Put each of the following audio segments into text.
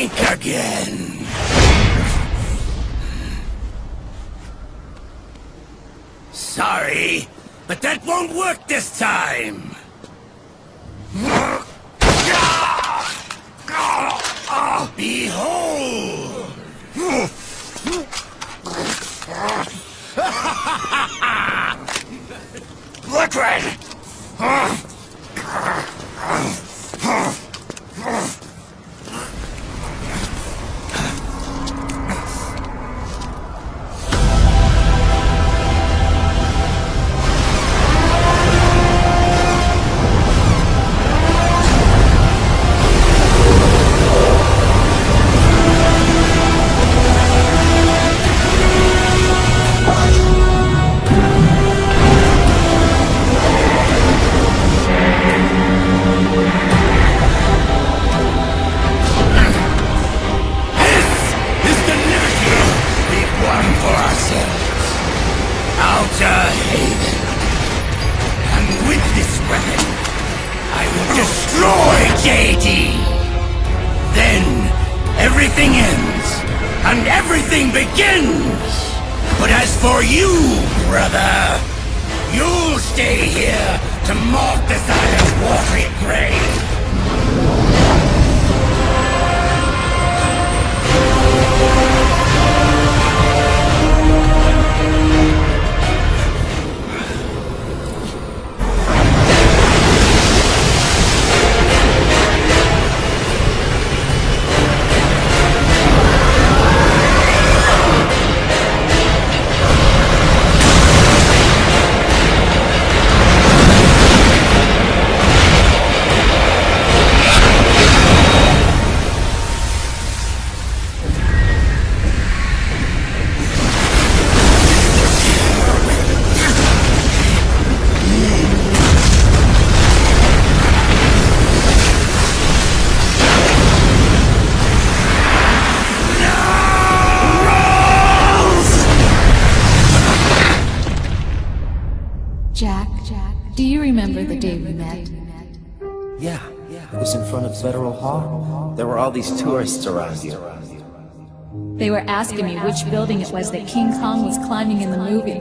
think again. Sorry, but that won't work this time. Behold! Liquid! Everything ends, and everything begins! But as for you, brother, you'll stay here to mark the Zion's watery grave! Do you remember the day we met? Yeah. It was in front of Federal Hall. There were all these tourists around you. They were asking me which building it was that King Kong was climbing in the movie.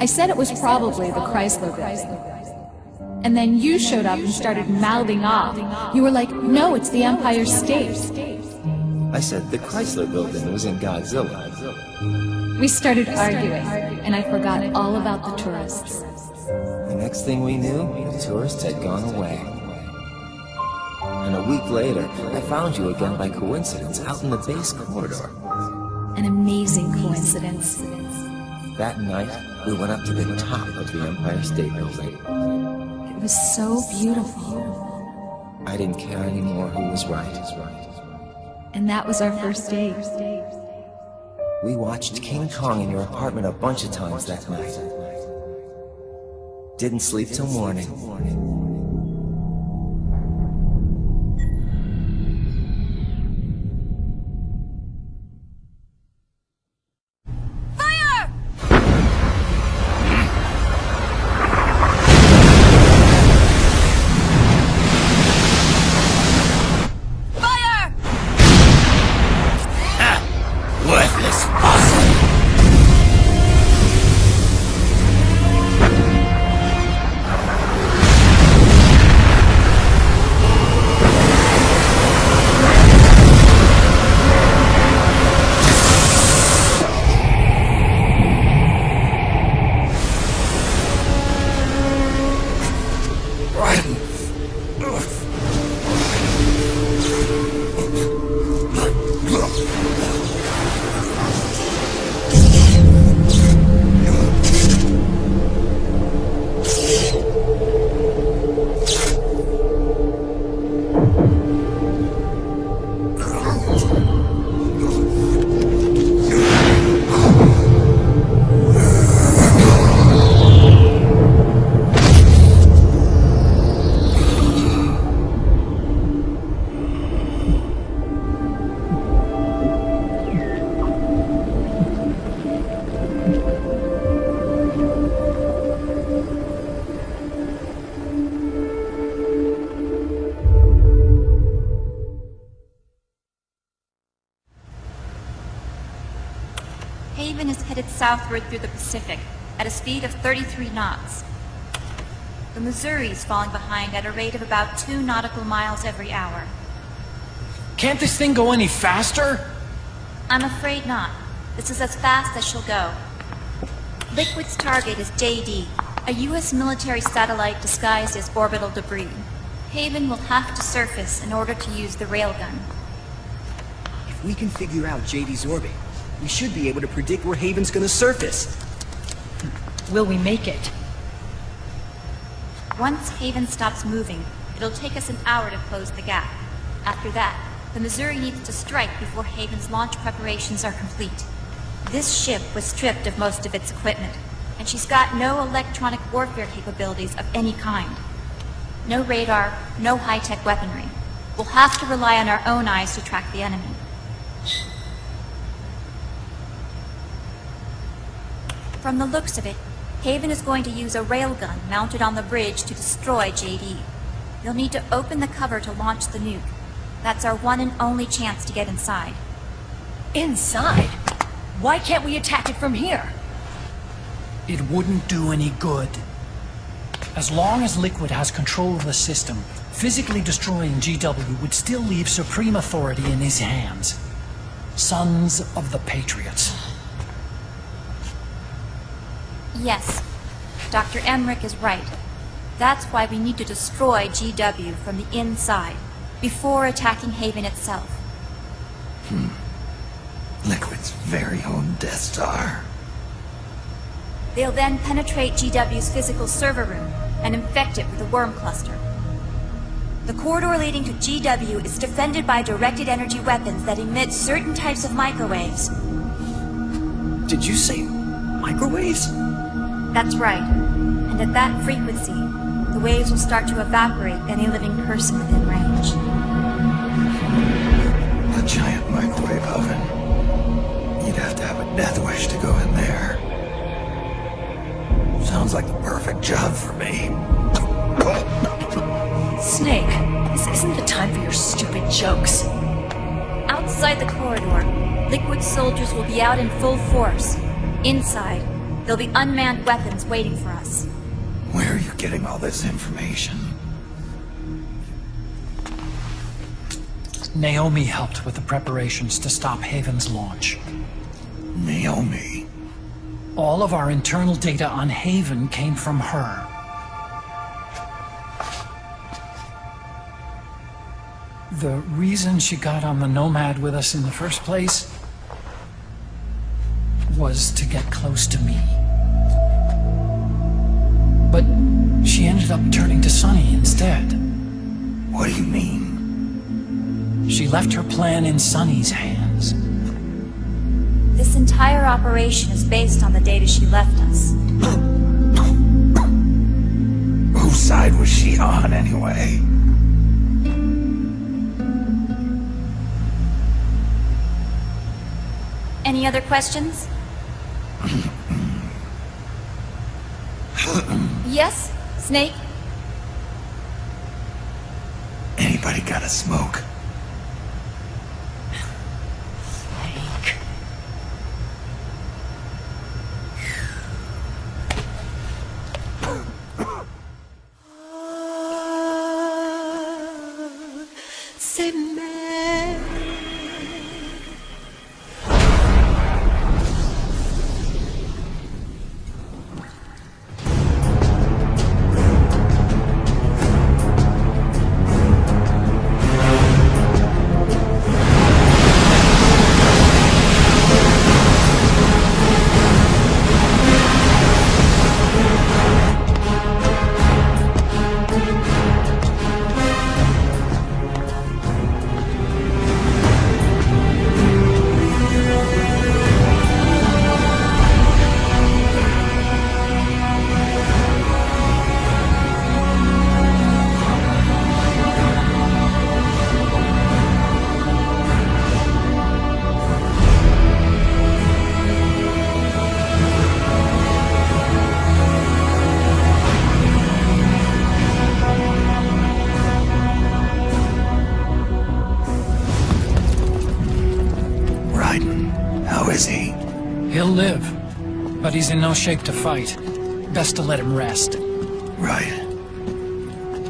I said it was probably the Chrysler Building. And then you showed up and started mouthing off. You were like, no, it's the Empire State. I said the Chrysler Building was in Godzilla. We started arguing, and I forgot all about the tourists. The next thing we knew, the tourists had gone away. And a week later, I found you again by coincidence out in the base corridor. An amazing coincidence. That night, we went up to the top of the Empire State Building. It was so beautiful. I didn't care anymore who was right. And that was our first date. We watched King Kong in your apartment a bunch of times that night. Didn't sleep till morning. Worthless fossil! Haven is headed southward through the Pacific at a speed of 33 knots. The Missouri's falling behind at a rate of about 2 nautical miles every hour. Can't this thing go any faster? I'm afraid not. This is as fast as she'll go. Liquid's target is JD, a U.S. military satellite disguised as orbital debris. Haven will have to surface in order to use the railgun. If we can figure out JD's orbit, we should be able to predict where Haven's gonna surface. Will we make it? Once Haven stops moving, it'll take us an hour to close the gap. After that, the Missouri needs to strike before Haven's launch preparations are complete. This ship was stripped of most of its equipment, and she's got no electronic warfare capabilities of any kind. No radar, no high-tech weaponry. We'll have to rely on our own eyes to track the enemy. From the looks of it, Haven is going to use a railgun mounted on the bridge to destroy JD. You'll need to open the cover to launch the nuke. That's our one and only chance to get inside. Inside? Why can't we attack it from here? It wouldn't do any good. As long as Liquid has control of the system, physically destroying GW would still leave supreme authority in his hands. Sons of the Patriots. Yes, Dr. Emmerich is right. That's why we need to destroy GW from the inside, before attacking Haven itself. Liquid's very own Death Star. They'll then penetrate GW's physical server room and infect it with a worm cluster. The corridor leading to GW is defended by directed energy weapons that emit certain types of microwaves. Did you say microwaves? That's right. And at that frequency, the waves will start to evaporate any living person within range. A giant microwave oven. You'd have to have a death wish to go in there. Sounds like the perfect job for me. Snake, this isn't the time for your stupid jokes. Outside the corridor, Liquid soldiers will be out in full force. Inside, there'll be unmanned weapons waiting for us. Where are you getting all this information? Naomi helped with the preparations to stop Haven's launch. Naomi? All of our internal data on Haven came from her. The reason she got on the Nomad with us in the first place was to get close to me. But she ended up turning to Sonny instead. What do you mean? She left her plan in Sonny's hands. This entire operation is based on the data she left us. Whose side was she on, anyway? Any other questions? Yes, Snake? Anybody got a smoke? Snake. C'est me. He'll live, but he's in no shape to fight. Best to let him rest. Right.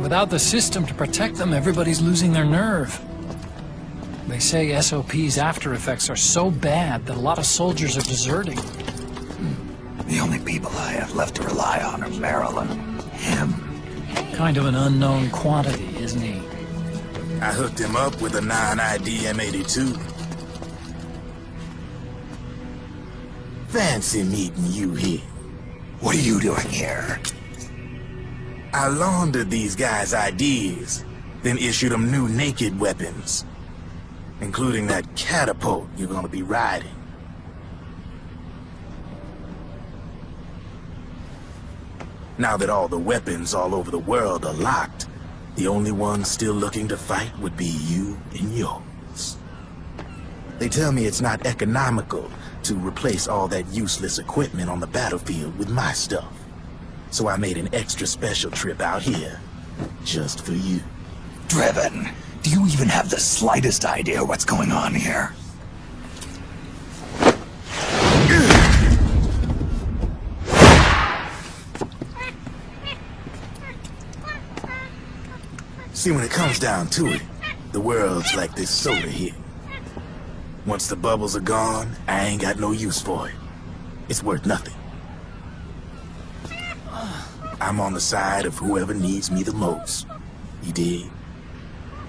Without the system to protect them, everybody's losing their nerve. They say SOP's after effects are so bad that a lot of soldiers are deserting. The only people I have left to rely on are Meryl and him. Kind of an unknown quantity, isn't he? I hooked him up with a non-ID M82. Fancy meeting you here. What are you doing here? I laundered these guys' IDs, then issued them new naked weapons, including that catapult you're gonna be riding. Now that all the weapons all over the world are locked, the only ones still looking to fight would be you and yours. They tell me it's not economical to replace all that useless equipment on the battlefield with my stuff. So I made an extra special trip out here, just for you. Driven, do you even have the slightest idea what's going on here? See, when it comes down to it, the world's like this soda here. Once the bubbles are gone, I ain't got no use for it. It's worth nothing. I'm on the side of whoever needs me the most. You dig?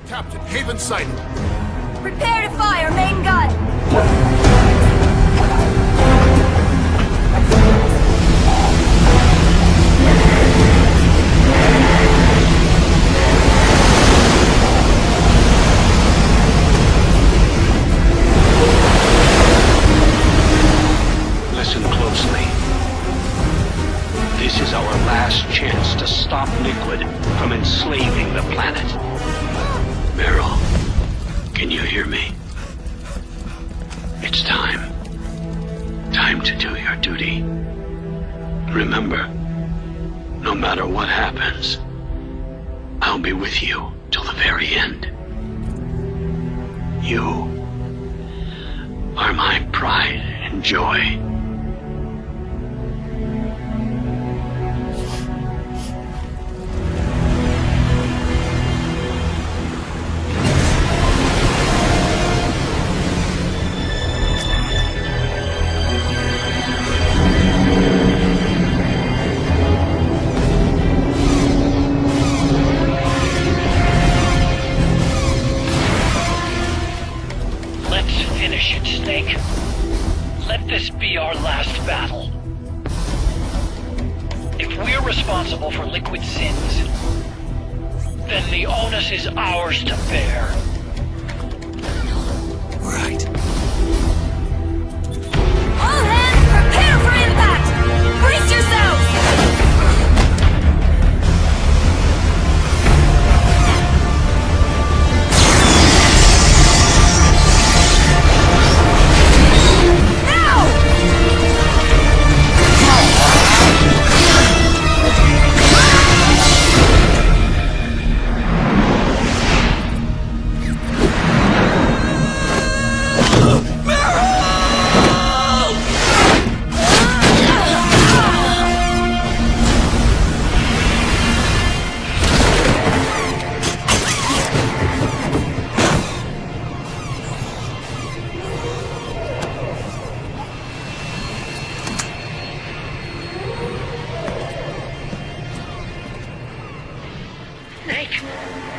Captain, Haven sighted. Prepare to fire, main gun! Listen closely. This is our last chance to stop Liquid from enslaving the planet. Meryl, can you hear me? It's time. Time to do your duty. Remember, no matter what happens, I'll be with you till the very end. You are my pride and joy. Let this be our last battle. If we're responsible for Liquid's sins, then the onus is ours to bear. Right. All hands, prepare for impact! Brace yourselves!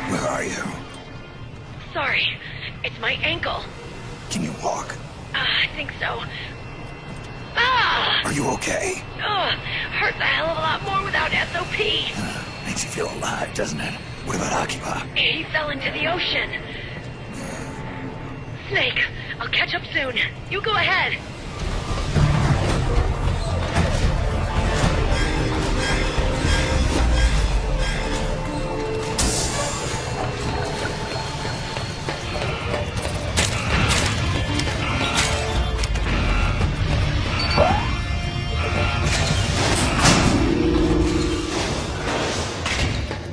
Where are you? Sorry, it's my ankle. Can you walk? I think so. Ah! Are you okay? Hurts a hell of a lot more without SOP. Makes you feel alive, doesn't it? What about Akiba? He fell into the ocean. Snake, I'll catch up soon. You go ahead.